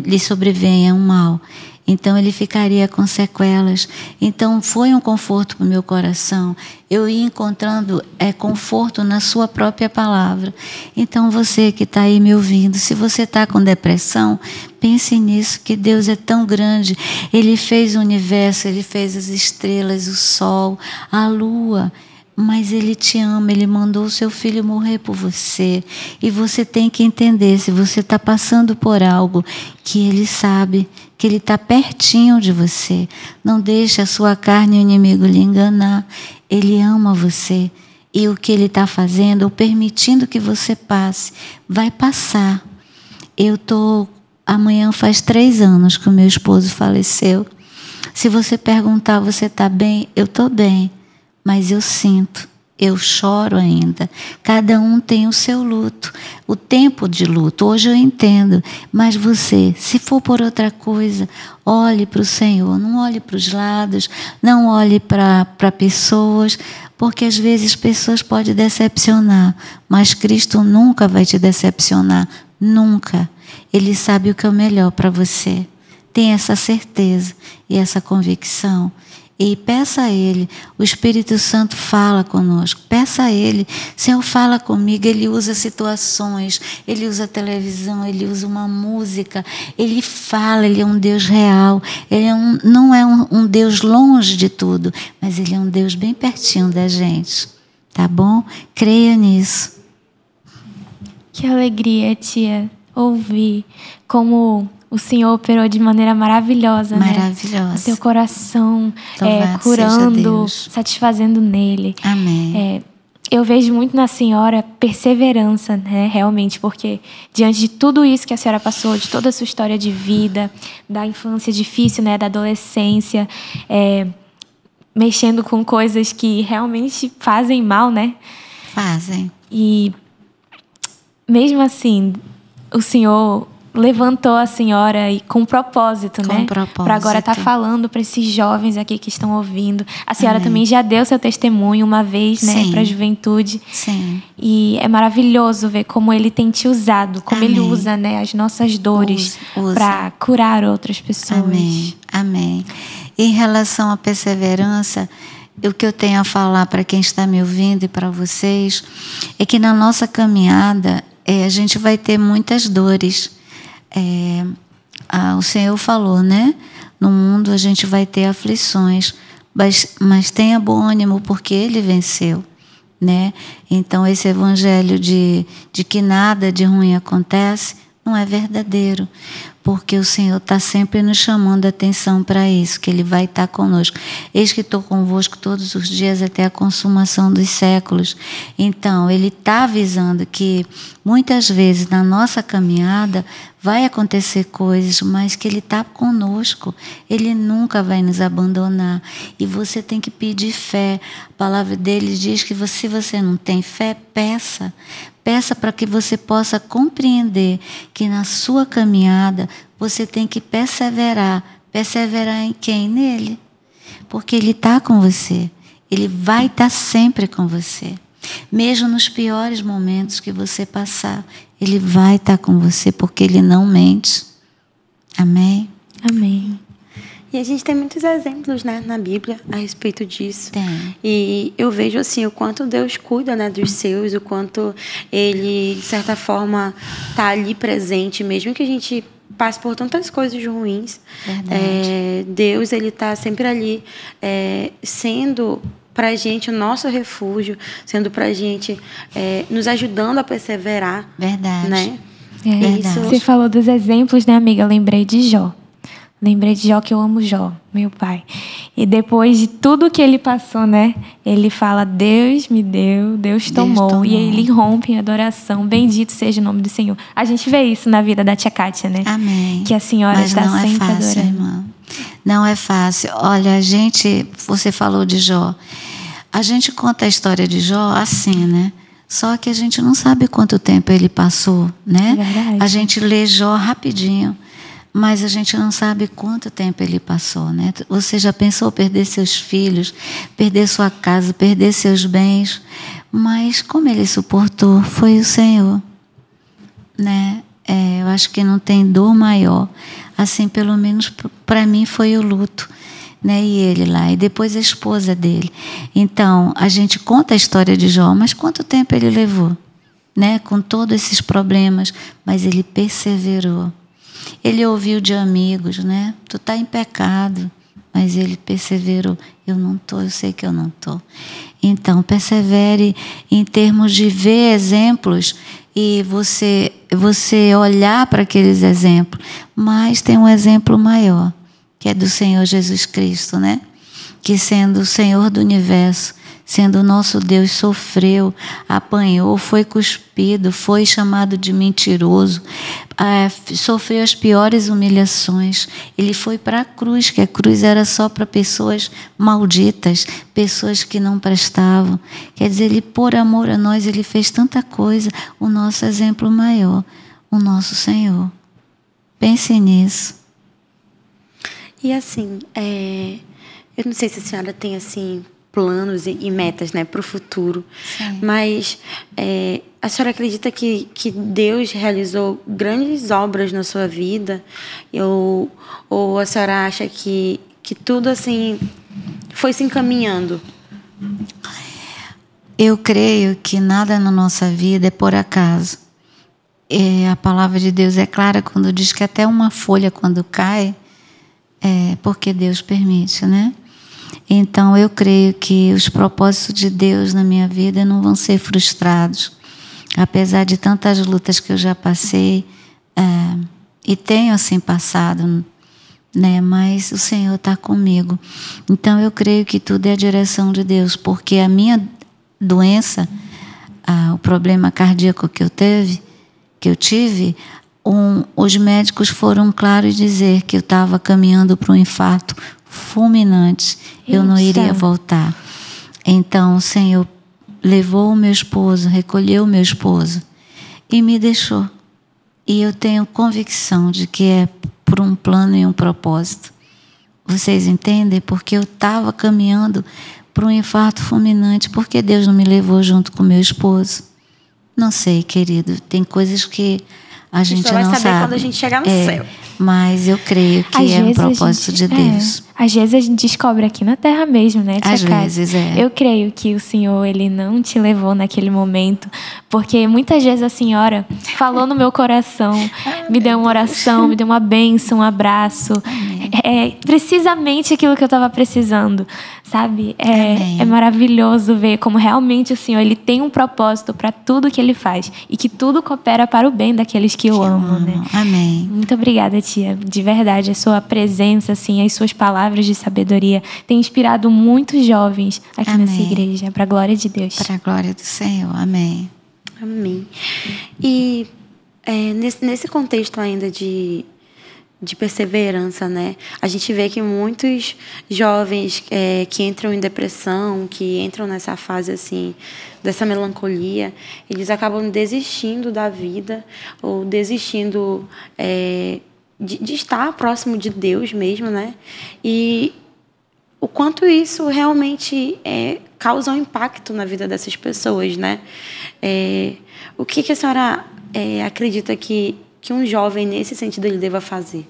lhe sobrevenha um mal. Então ele ficaria com sequelas. Então foi um conforto para o meu coração. Eu ia encontrando conforto na sua própria palavra. Então você que está aí me ouvindo, se você está com depressão, pense nisso, que Deus é tão grande. Ele fez o universo, Ele fez as estrelas, o sol, a lua. Mas Ele te ama, Ele mandou o seu filho morrer por você. E você tem que entender, se você está passando por algo, que Ele sabe, que Ele está pertinho de você. Não deixe a sua carne e o inimigo lhe enganar. Ele ama você. E o que Ele está fazendo, ou permitindo que você passe, vai passar. Amanhã faz 3 anos que o meu esposo faleceu. Se você perguntar, você está bem? Eu estou bem. Mas eu sinto, eu choro ainda. Cada um tem o seu luto, o tempo de luto. Hoje eu entendo, mas você, se for por outra coisa, olhe para o Senhor, não olhe para os lados, não olhe para pessoas, porque às vezes pessoas podem decepcionar, mas Cristo nunca vai te decepcionar, nunca. Ele sabe o que é o melhor para você. Tenha essa certeza e essa convicção. E peça a Ele, o Espírito Santo fala conosco, peça a Ele, Senhor, fala comigo. Ele usa situações, Ele usa televisão, Ele usa uma música, Ele fala, Ele é um Deus real, Ele não é um Deus longe de tudo, mas Ele é um Deus bem pertinho da gente, tá bom? Creia nisso. Que alegria, tia, ouvir como o Senhor operou de maneira maravilhosa, Maravilhosa. Né? O seu coração curando, satisfazendo nele. Amém. Eu vejo muito na senhora perseverança, né? Realmente, porque diante de tudo isso que a senhora passou, de toda a sua história de vida, da infância difícil, né? Da adolescência, mexendo com coisas que realmente fazem mal, né? Fazem. E mesmo assim, o Senhor levantou a senhora e com propósito, né? Com propósito. Para agora estar falando para esses jovens aqui que estão ouvindo. A senhora Amém. também já deu seu testemunho uma vez, né? Para a juventude. Sim. E é maravilhoso ver como Ele tem te usado, como Amém. Ele usa, né, as nossas dores Usa. para curar outras pessoas. Amém. Amém. Em relação à perseverança, o que eu tenho a falar para quem está me ouvindo e para vocês é que na nossa caminhada a gente vai ter muitas dores. O Senhor falou, né? No mundo a gente vai ter aflições, mas tenha bom ânimo porque Ele venceu, né? Então esse evangelho de que nada de ruim acontece não é verdadeiro, porque o Senhor está sempre nos chamando a atenção para isso, que Ele vai estar conosco. Eis que estou convosco todos os dias até a consumação dos séculos. Então, Ele está avisando que muitas vezes na nossa caminhada vai acontecer coisas, mas que Ele está conosco. Ele nunca vai nos abandonar. E você tem que pedir fé. A palavra dele diz que se você não tem fé, peça. Peça para que você possa compreender que na sua caminhada você tem que perseverar. Perseverar em quem? Nele. Porque Ele está com você. Ele vai estar sempre com você. Mesmo nos piores momentos que você passar, Ele vai estar com você, porque Ele não mente. Amém? Amém. E a gente tem muitos exemplos, né, na Bíblia a respeito disso. Tem. E eu vejo assim o quanto Deus cuida, né, dos seus, o quanto Ele, de certa forma, está ali presente, mesmo que a gente passe por tantas coisas ruins. Verdade. Deus, Ele está sempre ali sendo para a gente o nosso refúgio, sendo para a gente nos ajudando a perseverar. Verdade. Né? Verdade. Você falou dos exemplos, né, amiga? Eu lembrei de Jó. Lembrei de Jó, que eu amo Jó, meu pai. E depois de tudo que ele passou, né? Ele fala, Deus me deu, Deus tomou. E ele rompe em adoração. Bendito seja o nome do Senhor. A gente vê isso na vida da tia Kátia, né? Amém. Que a senhora Mas está não sempre é fácil, adorando. irmã. Não é fácil. Olha, você falou de Jó. A gente conta a história de Jó assim, né? Só que a gente não sabe quanto tempo ele passou, né? É verdade. A gente lê Jó rapidinho, mas a gente não sabe quanto tempo ele passou, né? Você já pensou perder seus filhos, perder sua casa, perder seus bens? Mas como ele suportou? Foi o Senhor, né? Eu acho que não tem dor maior. Assim, pelo menos para mim foi o luto, né? E ele lá, e depois a esposa dele. Então, a gente conta a história de Jó, mas quanto tempo ele levou, né? Com todos esses problemas, mas ele perseverou. Ele ouviu de amigos, né? Tu está em pecado, mas ele perseverou. Eu não estou, eu sei que eu não estou. Então, persevere em termos de ver exemplos e você olhar para aqueles exemplos. Mas tem um exemplo maior, que é do Senhor Jesus Cristo, né? Que sendo o Senhor do universo, sendo o nosso Deus, sofreu, apanhou, foi cuspido, foi chamado de mentiroso, sofreu as piores humilhações. Ele foi para a cruz, que a cruz era só para pessoas malditas, pessoas que não prestavam. Quer dizer, ele, por amor a nós, ele fez tanta coisa. O nosso exemplo maior, o nosso Senhor. Pense nisso. E assim, eu não sei se a senhora tem assim planos e metas, né, para o futuro. Sim. Mas a senhora acredita que Deus realizou grandes obras na sua vida? Ou a senhora acha que tudo assim foi se encaminhando? Eu creio que nada na nossa vida é por acaso. A palavra de Deus é clara quando diz que até uma folha quando cai é porque Deus permite, né? Então, eu creio que os propósitos de Deus na minha vida não vão ser frustrados. Apesar de tantas lutas que eu já passei, e tenho assim passado, né? Mas o Senhor está comigo. Então, eu creio que tudo é a direção de Deus, porque a minha doença, o problema cardíaco que eu tive, os médicos foram claros em dizer que eu estava caminhando para um infarto fulminante. Eu não iria voltar. Então, o Senhor levou o meu esposo, recolheu o meu esposo e me deixou. E eu tenho convicção de que é por um plano e um propósito. Vocês entendem? Porque eu estava caminhando para um infarto fulminante. Por que Deus não me levou junto com meu esposo? Não sei, querido. Tem coisas que a gente só vai não saber sabe. Quando a gente chegar no céu. Mas eu creio que é um propósito de Deus. Às vezes a gente descobre aqui na Terra mesmo, né, tia Às Karen? vezes, é. Eu creio que o Senhor, Ele não te levou naquele momento, porque muitas vezes a Senhora falou no meu coração, me deu uma oração, me deu uma bênção, um abraço. É precisamente aquilo que eu estava precisando, sabe? É maravilhoso ver como realmente o Senhor, Ele tem um propósito para tudo que Ele faz e que tudo coopera para o bem daqueles que o amam, né? Amém. Muito obrigada, tia. De verdade, a sua presença, assim, as suas palavras de sabedoria têm inspirado muitos jovens aqui nessa igreja, para a glória de Deus. Para a glória do Senhor. Amém. Amém. E nesse contexto ainda de perseverança, né? A gente vê que muitos jovens que entram em depressão, que entram nessa fase assim, dessa melancolia, eles acabam desistindo da vida ou desistindo de estar próximo de Deus mesmo, né? E o quanto isso realmente causa um impacto na vida dessas pessoas, né? O que a senhora acredita que um jovem, nesse sentido, ele deva fazer?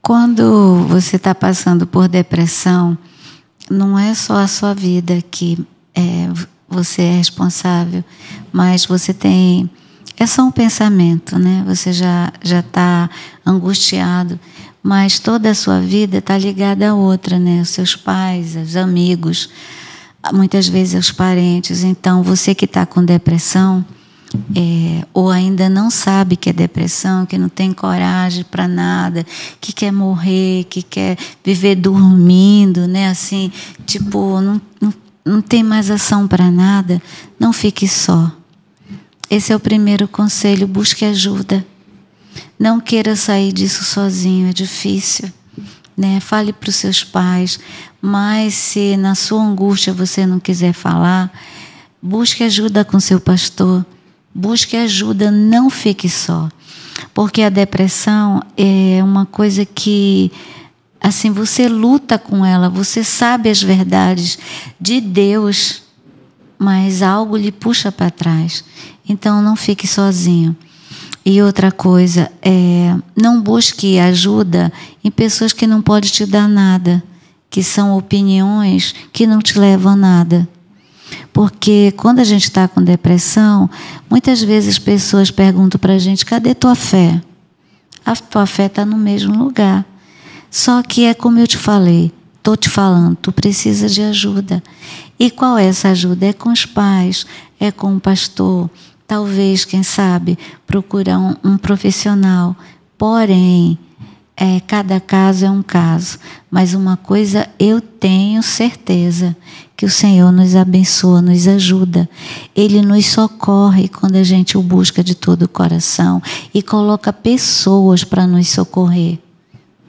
Quando você está passando por depressão, não é só a sua vida que você é responsável, mas você tem... É só um pensamento, né? Você já está angustiado, mas toda a sua vida está ligada a outra, né? Os seus pais, os amigos, muitas vezes os parentes. Então, você que está com depressão... ou ainda não sabe que é depressão, que não tem coragem para nada, que quer morrer, que quer viver dormindo, né? Assim, tipo, não tem mais ação para nada, não fique só. Esse é o primeiro conselho, busque ajuda. Não queira sair disso sozinho, é difícil, né? Fale para os seus pais, mas se na sua angústia você não quiser falar, busque ajuda com seu pastor. Busque ajuda, não fique só. Porque a depressão é uma coisa que, assim, você luta com ela, você sabe as verdades de Deus, mas algo lhe puxa para trás. Então, não fique sozinho. E outra coisa, não busque ajuda em pessoas que não podem te dar nada, que são opiniões que não te levam a nada. Porque quando a gente está com depressão, muitas vezes as pessoas perguntam para a gente: cadê tua fé? A tua fé está no mesmo lugar. Só que é como eu te falei, estou te falando, tu precisa de ajuda. E qual é essa ajuda? É com os pais, é com o pastor, talvez, quem sabe, procurar um profissional. Porém, cada caso é um caso. Mas uma coisa eu tenho certeza, que o Senhor nos abençoa, nos ajuda. Ele nos socorre quando a gente o busca de todo o coração e coloca pessoas para nos socorrer.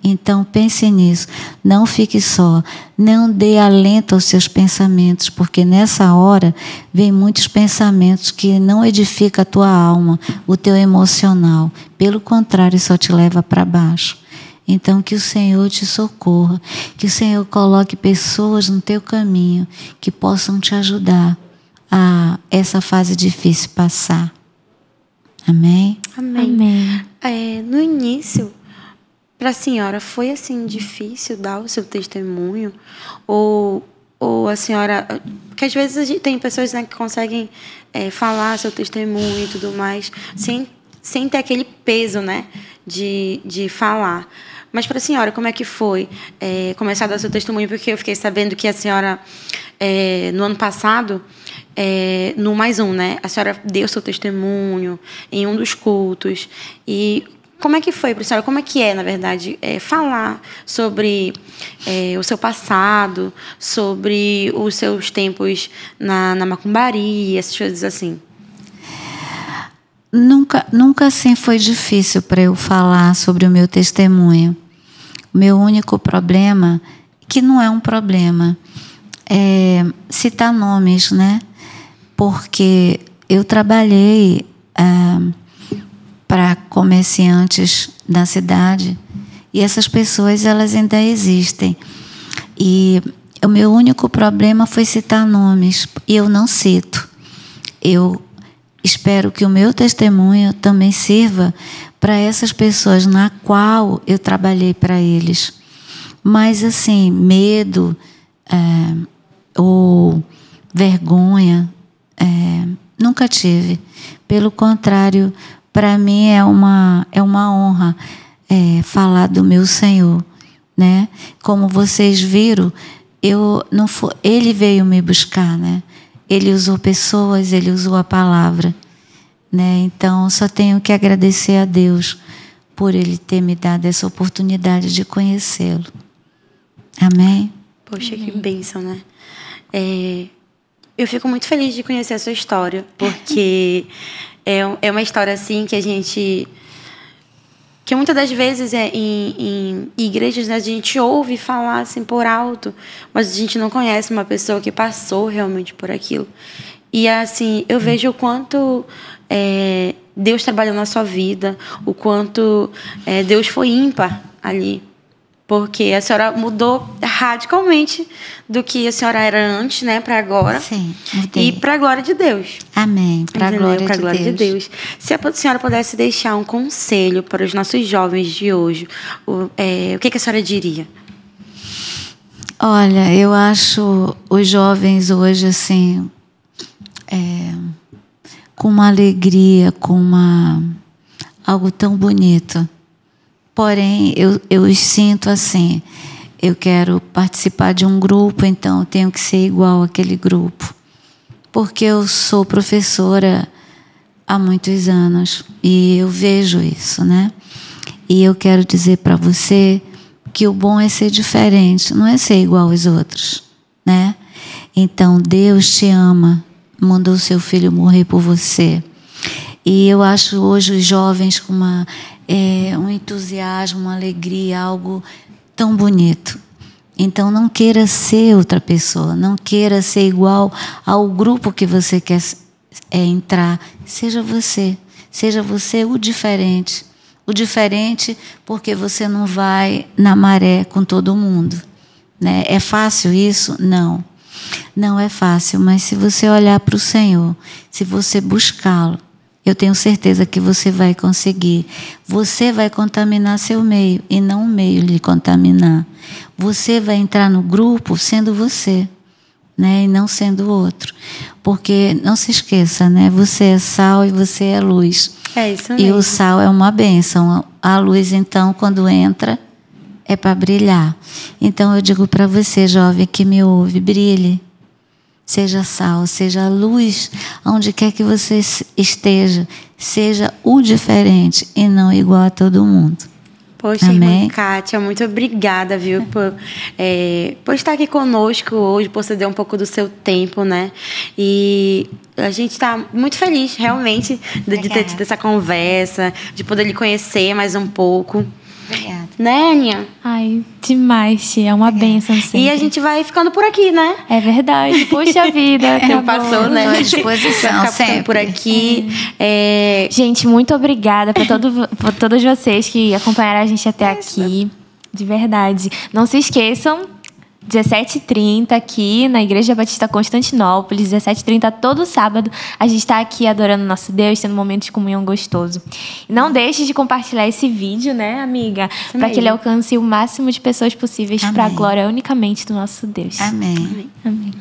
Então pense nisso, não fique só, não dê alento aos seus pensamentos, porque nessa hora vem muitos pensamentos que não edificam a tua alma, o teu emocional, pelo contrário, só te leva para baixo. Então que o Senhor te socorra, que o Senhor coloque pessoas no teu caminho que possam te ajudar a essa fase difícil passar. Amém? Amém. No início, para a senhora, foi assim difícil dar o seu testemunho? Ou a senhora... Porque às vezes a gente tem pessoas, né, que conseguem falar seu testemunho e tudo mais, sem ter aquele peso, né, de falar. Mas para a senhora, como é que foi começar a dar seu testemunho? Porque eu fiquei sabendo que a senhora, no ano passado, no Mais Um, né, a senhora deu seu testemunho em um dos cultos. E como é que foi para a senhora? Como é que na verdade, falar sobre o seu passado, sobre os seus tempos na macumbaria, essas coisas assim? Nunca assim foi difícil para eu falar sobre o meu testemunho. O meu único problema, que não é um problema, é citar nomes, né? Porque eu trabalhei para comerciantes da cidade e essas pessoas, elas ainda existem. E o meu único problema foi citar nomes, e eu não cito. Eu espero que o meu testemunho também sirva para essas pessoas na qual eu trabalhei para eles. Mas, assim, medo ou vergonha, nunca tive. Pelo contrário, para mim é uma honra falar do meu Senhor, né? Como vocês viram, ele veio me buscar, né? Ele usou pessoas, ele usou a palavra, né? Então, só tenho que agradecer a Deus por ele ter me dado essa oportunidade de conhecê-lo. Amém? Poxa, que bênção, né? Eu fico muito feliz de conhecer a sua história, porque é uma história assim que muitas das vezes em igrejas, né, a gente ouve falar assim por alto, mas a gente não conhece uma pessoa que passou realmente por aquilo. E assim, eu vejo o quanto Deus trabalhou na sua vida, o quanto Deus foi ímpar ali. Porque a senhora mudou radicalmente do que a senhora era antes, né, para agora. Sim, mudei. E para a glória de Deus. Amém. Para a glória de Deus. Se a senhora pudesse deixar um conselho para os nossos jovens de hoje, o que a senhora diria? Olha, eu acho os jovens hoje, assim, com uma alegria, algo tão bonito. Porém, eu os sinto assim, eu quero participar de um grupo, então eu tenho que ser igual àquele grupo. Porque eu sou professora há muitos anos e eu vejo isso, né? E eu quero dizer para você que o bom é ser diferente, não é ser igual aos outros, né? Então, Deus te ama, mandou seu filho morrer por você. E eu acho hoje os jovens com um entusiasmo, uma alegria, algo tão bonito. Então, não queira ser outra pessoa, não queira ser igual ao grupo que você quer entrar. Seja você o diferente. O diferente porque você não vai na maré com todo mundo, né? É fácil isso? Não. Não é fácil, mas se você olhar para o Senhor, se você buscá-lo, eu tenho certeza que você vai conseguir. Você vai contaminar seu meio e não o meio lhe contaminar. Você vai entrar no grupo sendo você, né? E não sendo o outro. Porque, não se esqueça, né? Você é sal e você é luz. É isso mesmo. E o sal é uma bênção. A luz, então, quando entra, é para brilhar. Então, eu digo para você, jovem, que me ouve, brilhe. Seja sal, seja luz, onde quer que você esteja. Seja o diferente e não igual a todo mundo. Poxa, Amém? Irmã Kátia, muito obrigada, viu, por estar aqui conosco hoje, por ceder um pouco do seu tempo, né? E a gente está muito feliz, realmente, de ter tido essa conversa, de poder lhe conhecer mais um pouco. Obrigada. Né, Aninha? Ai, demais, tia. É uma bênção sempre. E a gente vai ficando por aqui, né? É verdade. Poxa vida. Não passou, né? Estou à disposição, vai ficar ficando por aqui. Gente, muito obrigada por todos vocês que acompanharam a gente até aqui. De verdade. Não se esqueçam, 17h30 aqui na Igreja Batista Constantinópolis, 17h30 todo sábado, a gente está aqui adorando nosso Deus, tendo um momento de comunhão gostoso. E não deixe de compartilhar esse vídeo, né, amiga? Para que ele alcance o máximo de pessoas possíveis para a glória unicamente do nosso Deus. Amém. Amém.